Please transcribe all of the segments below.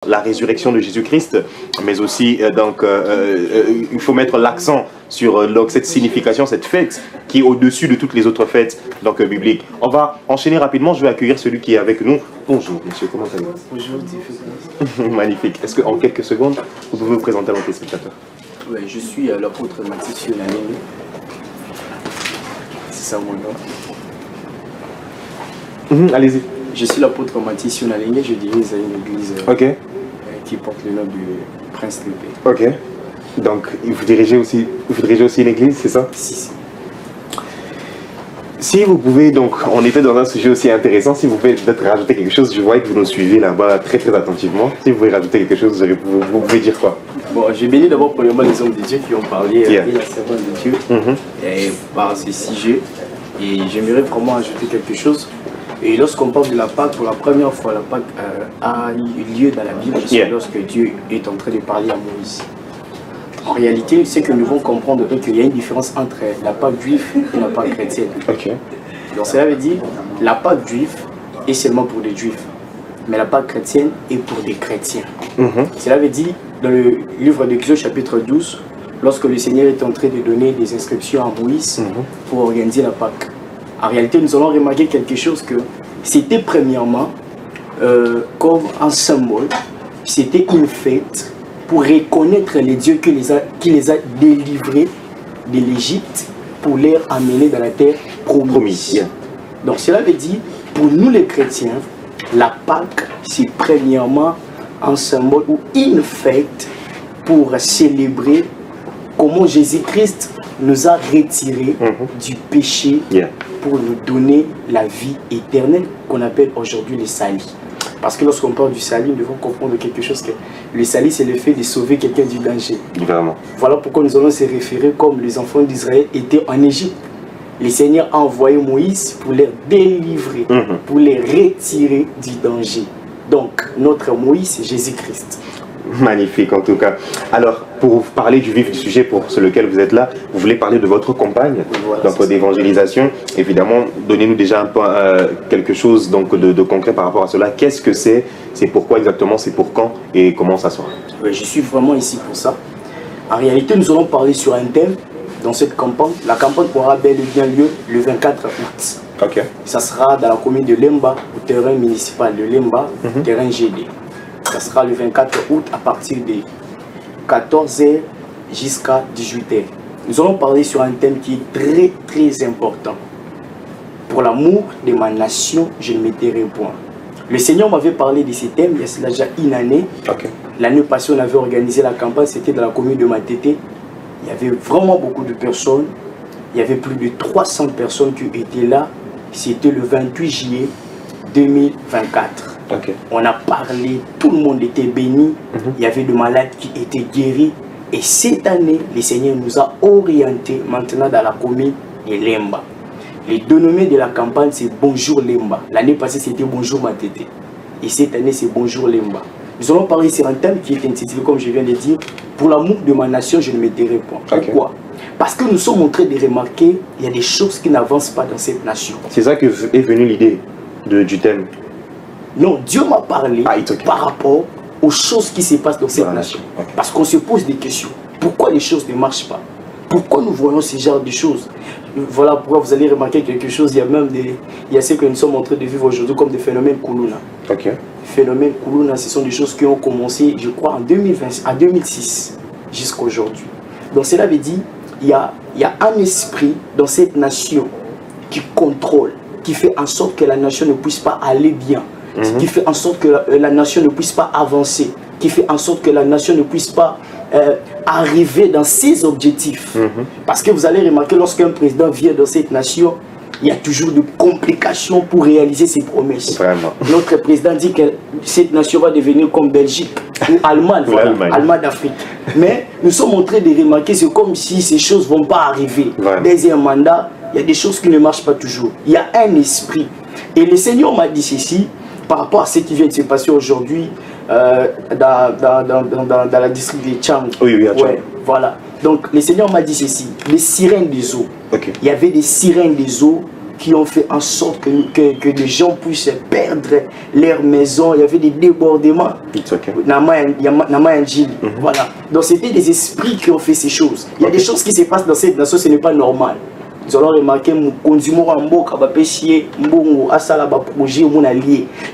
la résurrection de Jésus-Christ, mais aussi il faut mettre l'accent sur cette signification, cette fête qui est au-dessus de toutes les autres fêtes bibliques. On va enchaîner rapidement, je vais accueillir celui qui est avec nous. Bonjour monsieur, comment allez-vous? Bonjour, magnifique. Est-ce qu'en quelques secondes, vous pouvez vous présenter à nos téléspectateurs? Oui, je suis l'apôtre Mathis Yonalenge. C'est ça mon nom. Allez-y. Je suis l'apôtre Mathis Yonalenge, je dirige une église qui porte le nom du Prince de Paix. Ok. Donc, vous dirigez aussi une église, c'est ça? Si. Si vous pouvez, donc, on était dans un sujet aussi intéressant, si vous pouvez peut-être rajouter quelque chose, je vois que vous nous suivez là-bas très attentivement. Si vous pouvez rajouter quelque chose, vous pouvez dire quoi? Bon, j'ai béni d'abord premièrement les hommes de Dieu qui ont parlé et la servante de Dieu et par ce sujet. Et j'aimerais vraiment ajouter quelque chose. Et lorsqu'on parle de la Pâque, pour la première fois, la Pâque a eu lieu dans la Bible, c'est lorsque Dieu est en train de parler à Moïse. En réalité, c'est que nous devons comprendre qu'il y a une différence entre la Pâque juive et la Pâque chrétienne. Donc cela veut dire la Pâque juive est seulement pour les juifs, mais la Pâque chrétienne est pour des chrétiens. Cela veut dire, dans le livre d'Exode chapitre 12, lorsque le Seigneur est en train de donner des instructions à Moïse pour organiser la Pâque. En réalité, nous allons remarquer quelque chose que c'était premièrement comme un symbole, c'était une fête pour reconnaître les dieux qui les a délivrés de l'Égypte pour les amener dans la terre promise. Donc cela veut dire, pour nous les chrétiens, la Pâque, c'est premièrement un symbole ou une fête pour célébrer comment Jésus-Christ nous a retirés du péché pour nous donner la vie éternelle qu'on appelle aujourd'hui le salut. Parce que lorsqu'on parle du salut, nous devons comprendre quelque chose, que le salut, c'est le fait de sauver quelqu'un du danger. Vraiment. Voilà pourquoi nous allons se référer comme les enfants d'Israël étaient en Égypte. Le Seigneur a envoyé Moïse pour les délivrer, pour les retirer du danger. Donc, notre Moïse, c'est Jésus-Christ. Magnifique en tout cas. Alors, pour vous parler du vif du sujet pour lequel vous êtes là, vous voulez parler de votre campagne d'évangélisation. Évidemment, donnez-nous déjà un peu quelque chose de concret par rapport à cela. Qu'est-ce que c'est pourquoi exactement, c'est pour quand et comment ça sera? Je suis vraiment ici pour ça. En réalité, nous allons parler sur un thème dans cette campagne. La campagne aura bel et bien lieu le 24 août. Ça sera dans la commune de Lemba, au terrain municipal de Lemba, terrain GD. Ça sera le 24 août à partir de 14h jusqu'à 18h. Nous allons parler sur un thème qui est très important. Pour l'amour de ma nation, je ne me tairai point. Le Seigneur m'avait parlé de ces thèmes il y a cela déjà une année. L'année passée, on avait organisé la campagne, c'était dans la commune de Matete. Il y avait vraiment beaucoup de personnes. Il y avait plus de 300 personnes qui étaient là. C'était le 28 juillet 2024. On a parlé, tout le monde était béni, il y avait des malades qui étaient guéris. Et cette année, le Seigneur nous a orientés maintenant dans la commune de Lemba. Le dénommé de la campagne, c'est Bonjour Lemba. L'année passée, c'était Bonjour Matete. Et cette année, c'est Bonjour Lemba. Nous allons parler sur un thème qui est intitulé, comme je viens de dire, pour l'amour de ma nation, je ne me tairai point. Pourquoi? Parce que nous sommes en train de remarquer qu'il y a des choses qui n'avancent pas dans cette nation. C'est ça que est venue l'idée du thème. Non, Dieu m'a parlé par rapport aux choses qui se passent dans cette nation. Parce qu'on se pose des questions. Pourquoi les choses ne marchent pas? Pourquoi nous voyons ce genre de choses? Voilà pourquoi vous allez remarquer quelque chose. Il y a ce que nous sommes en train de vivre aujourd'hui comme des phénomènes Kuluna. Phénomènes Kuluna, ce sont des choses qui ont commencé, je crois, en 2006 jusqu'à aujourd'hui. Donc cela veut dire il y a un esprit dans cette nation qui contrôle, qui fait en sorte que la nation ne puisse pas aller bien. Qui fait en sorte que la nation ne puisse pas avancer, qui fait en sorte que la nation ne puisse pas arriver dans ses objectifs. Parce que vous allez remarquer, lorsqu'un président vient dans cette nation, il y a toujours de complications pour réaliser ses promesses. Notre président dit que cette nation va devenir comme Belgique ou Allemagne, Allemagne d'Afrique. Mais nous sommes en train de remarquer, c'est comme si ces choses ne vont pas arriver. Deuxième mandat, il y a des choses qui ne marchent pas toujours. Il y a un esprit. Et le Seigneur m'a dit ceci, par rapport à ce qui vient de se passer aujourd'hui dans la district de Chang. Voilà. Donc le Seigneur m'a dit ceci, les sirènes des eaux. Il y avait des sirènes des eaux qui ont fait en sorte que des gens puissent perdre leur maison. Il y avait des débordements. Voilà. Donc c'était des esprits qui ont fait ces choses. Il y a des choses qui se passent dans cette nation, ce n'est pas normal. Nous allons remarquer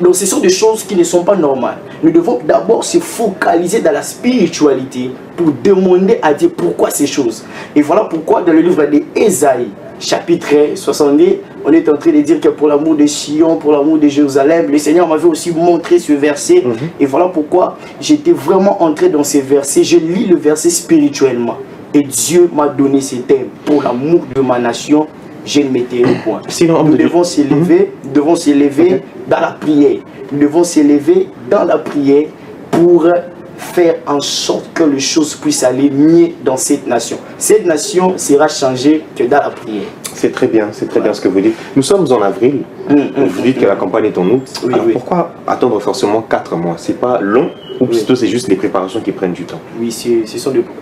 donc ce sont des choses qui ne sont pas normales. Nous devons d'abord se focaliser dans la spiritualité pour demander à Dieu pourquoi ces choses. Et voilà pourquoi dans le livre d'Ésaïe, chapitre 70, on est en train de dire que pour l'amour de Sion, pour l'amour de Jérusalem, le Seigneur m'avait aussi montré ce verset. Et voilà pourquoi j'étais vraiment entré dans ces versets. Je lis le verset spirituellement. Et Dieu m'a donné ces thèmes. Pour l'amour de ma nation, je ne m'éteindrai point. Nous devons s'élever, dans la prière. Nous devons s'élever dans la prière pour faire en sorte que les choses puissent aller mieux dans cette nation. Cette nation sera changée que dans la prière. C'est très bien ce que vous dites. Nous sommes en avril, vous dites que la campagne est en août. Alors pourquoi attendre forcément 4 mois? C'est pas long ou plutôt c'est juste les préparations qui prennent du temps? Oui,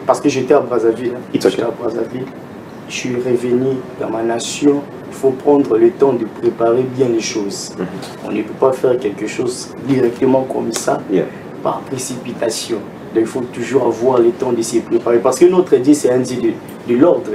parce que j'étais à Brazzaville. J'étais à Brazzaville. Je suis revenu dans ma nation. Il faut prendre le temps de préparer bien les choses. On ne peut pas faire quelque chose directement comme ça, par précipitation. Donc il faut toujours avoir le temps de s'y préparer. Parce que notre Dieu, c'est un Dieu de l'ordre.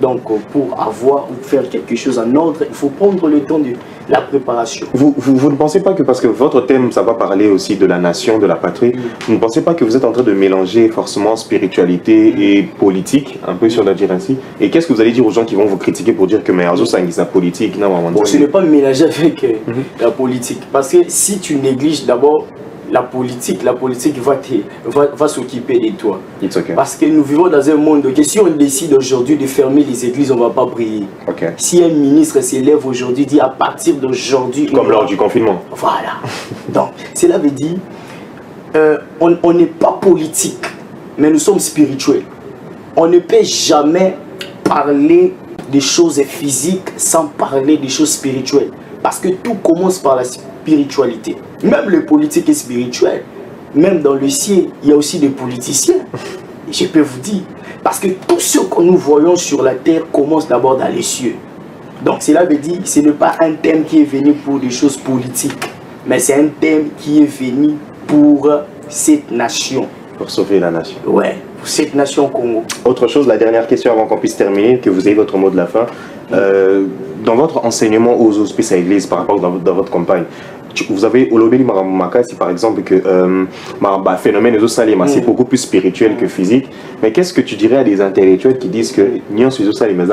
Donc pour avoir ou faire quelque chose en ordre, il faut prendre le temps de la préparation. Vous ne pensez pas que, parce que votre thème, ça va parler aussi de la nation, de la patrie, vous ne pensez pas que vous êtes en train de mélanger forcément spiritualité et politique, un peu sur la dire ainsi? Et qu'est-ce que vous allez dire aux gens qui vont vous critiquer pour dire que Meyazo, c'est une politique? Bon, ce n'est pas mélanger avec la politique. Parce que si tu négliges d'abord la politique va s'occuper de toi. Parce que nous vivons dans un monde que si on décide aujourd'hui de fermer les églises, on ne va pas prier. Si un ministre s'élève aujourd'hui, dit à partir d'aujourd'hui... Comme lors du confinement. Voilà. Donc, cela veut dire, on n'est pas politique, mais nous sommes spirituels. On ne peut jamais parler des choses physiques sans parler des choses spirituelles. Parce que tout commence par la spiritualité. Même le politique est spirituel. Même dans le ciel, il y a aussi des politiciens. Je peux vous dire. Parce que tout ce que nous voyons sur la terre commence d'abord dans les cieux. Donc cela veut dire que ce n'est pas un thème qui est venu pour des choses politiques. Mais c'est un thème qui est venu pour cette nation. Pour sauver la nation. Ouais, pour cette nation Congo. Autre chose, la dernière question avant qu'on puisse terminer, que vous ayez votre mot de la fin. Dans votre enseignement aux hospices à l'église, par rapport dans votre campagne, vous avez Olobeli Maramaka, c'est par exemple que phénomène de Salima, c'est beaucoup plus spirituel que physique. Mais qu'est-ce que tu dirais à des intellectuels qui disent que Nyon Suzo Salima,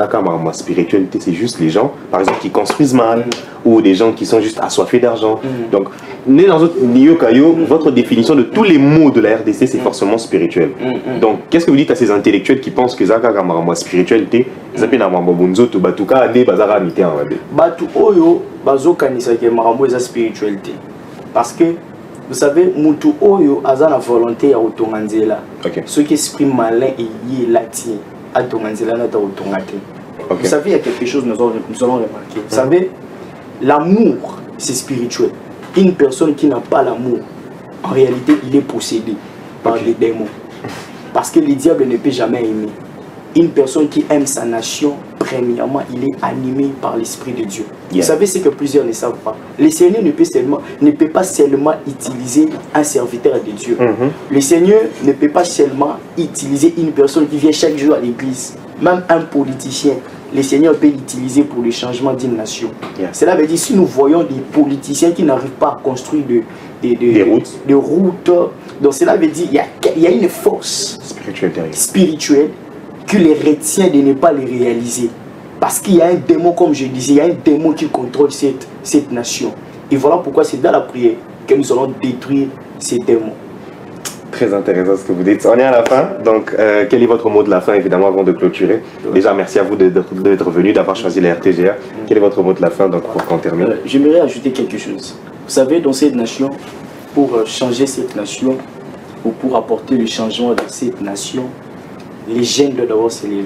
spiritualité, c'est juste les gens, par exemple, qui construisent mal, ou des gens qui sont juste assoiffés d'argent. Donc, dans votre définition de tous les mots de la RDC, c'est forcément spirituel. Donc, qu'est-ce que vous dites à ces intellectuels qui pensent que Zaka Gamarama spiritualité, Zapina Mambabunzo, Batuka, Ade, Bazara, Mité, Batu Oyo, Bazo Kanisake Marambo, est spiritualité. Parce que, vous savez, Moutou Oyo, a la volonté à Otonganzela. Ceux qui expriment malin et yé latin, à Otonganzela, n'a pas Otongate. Vous savez, il y a quelque chose que nous allons remarquer. Vous savez, l'amour, c'est spirituel. Une personne qui n'a pas l'amour, en réalité, il est possédé par des démons. Parce que le diable ne peut jamais aimer. Une personne qui aime sa nation, premièrement, il est animé par l'Esprit de Dieu. Vous savez ce que plusieurs ne savent pas. Le Seigneur ne peut pas seulement utiliser un serviteur de Dieu. Le Seigneur ne peut pas seulement utiliser une personne qui vient chaque jour à l'église. Même un politicien, le Seigneur peut l'utiliser pour le changement d'une nation. Cela veut dire, si nous voyons des politiciens qui n'arrivent pas à construire des routes, donc cela veut dire qu'il y a une force spirituelle qui les retient de ne pas les réaliser. Parce qu'il y a un démon, comme je disais, il y a un démon qui contrôle cette nation. Et voilà pourquoi c'est dans la prière que nous allons détruire ces démons. Très intéressant ce que vous dites. On est à la fin, donc quel est votre mot de la fin, évidemment, avant de clôturer? Déjà, merci à vous d'être venu, d'avoir choisi la RTGA. Quel est votre mot de la fin, donc, pour qu'on termine? J'aimerais ajouter quelque chose. Vous savez, dans cette nation, pour changer cette nation, ou pour apporter le changement dans cette nation, les jeunes doivent d'abord s'élever.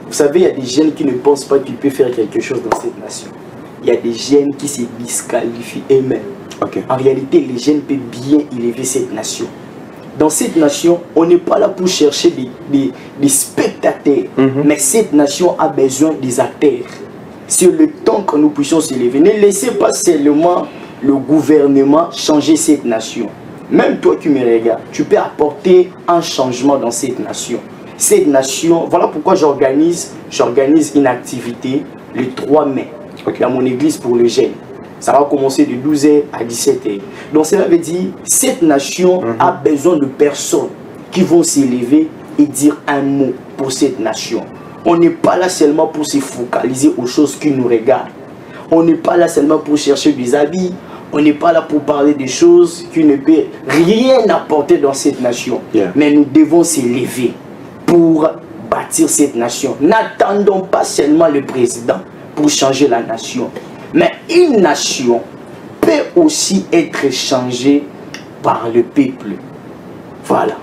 Vous savez, il y a des jeunes qui ne pensent pas qu'ils peuvent faire quelque chose dans cette nation. Il y a des jeunes qui se disqualifient eux-mêmes. En réalité, les jeunes peuvent bien élever cette nation. Dans cette nation, on n'est pas là pour chercher des spectateurs. Mais cette nation a besoin des acteurs. c'est le temps que nous puissions s'élever. Ne laissez pas seulement le gouvernement changer cette nation. Même toi qui me regardes, tu peux apporter un changement dans cette nation. Cette nation, voilà pourquoi j'organise une activité le 3 mai dans mon église pour les jeunes. Ça va commencer de 12h à 17h. Donc cela veut dire que cette nation a besoin de personnes qui vont s'élever et dire un mot pour cette nation. On n'est pas là seulement pour se focaliser aux choses qui nous regardent. On n'est pas là seulement pour chercher des habits. On n'est pas là pour parler des choses qui ne peuvent rien apporter dans cette nation. Mais nous devons s'élever pour bâtir cette nation. N'attendons pas seulement le président pour changer la nation. Mais une nation peut aussi être changée par le peuple. Voilà.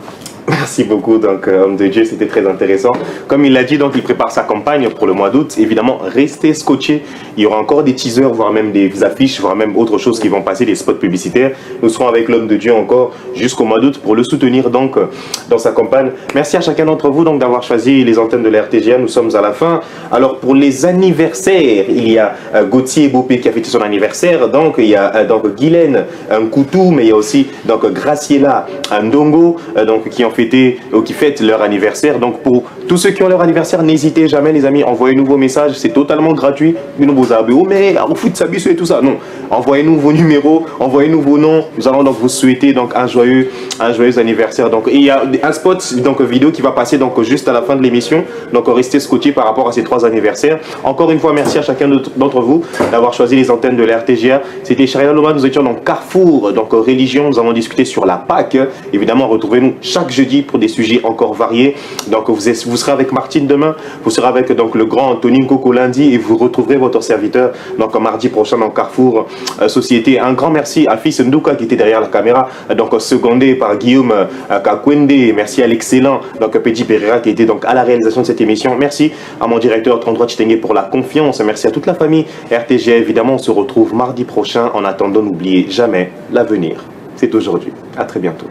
Merci beaucoup, donc homme de Dieu, c'était très intéressant. Comme il l'a dit, donc il prépare sa campagne pour le mois d'août. Évidemment, restez scotchés. Il y aura encore des teasers, voire même des affiches, voire même autre chose qui vont passer, des spots publicitaires. Nous serons avec l'homme de Dieu encore jusqu'au mois d'août pour le soutenir donc dans sa campagne. Merci à chacun d'entre vous donc d'avoir choisi les antennes de la RTGA. Nous sommes à la fin. Alors pour les anniversaires, il y a Gauthier Bopé qui a fêté son anniversaire. Donc il y a donc Guylaine Nkoutou, mais il y a aussi donc Graciela Ndongo donc qui ont fêté ou qui fêtent leur anniversaire. Donc pour tous ceux qui ont leur anniversaire, n'hésitez jamais les amis, envoyez-nous vos messages, c'est totalement gratuit. Mais on fout de sa bise et tout ça. Non, envoyez-nous vos numéros, envoyez-nous vos noms. Nous allons donc vous souhaiter donc un joyeux anniversaire. Donc il y a un spot donc vidéo qui va passer donc juste à la fin de l'émission. Donc restez scotchés par rapport à ces 3 anniversaires. Encore une fois, merci à chacun d'entre vous d'avoir choisi les antennes de la RTGA. C'était Charina Loma, nous étions dans Carrefour, donc religion. Nous avons discuté sur la Pâque. Évidemment, retrouvez-nous chaque jeudi pour des sujets encore variés. Donc vous serez avec Martine demain, vous serez avec donc le grand Anthony Coco lundi et vous retrouverez votre serviteur donc mardi prochain dans Carrefour Société. Un grand merci à Fils Ndouka qui était derrière la caméra, donc secondé par Guillaume Kakwende. Merci à l'excellent donc Petit Pereira qui était donc à la réalisation de cette émission. Merci à mon directeur 33 Chitengue pour la confiance. Merci à toute la famille RTGA. Évidemment, on se retrouve mardi prochain. En attendant, n'oubliez jamais, l'avenir, c'est aujourd'hui. À très bientôt.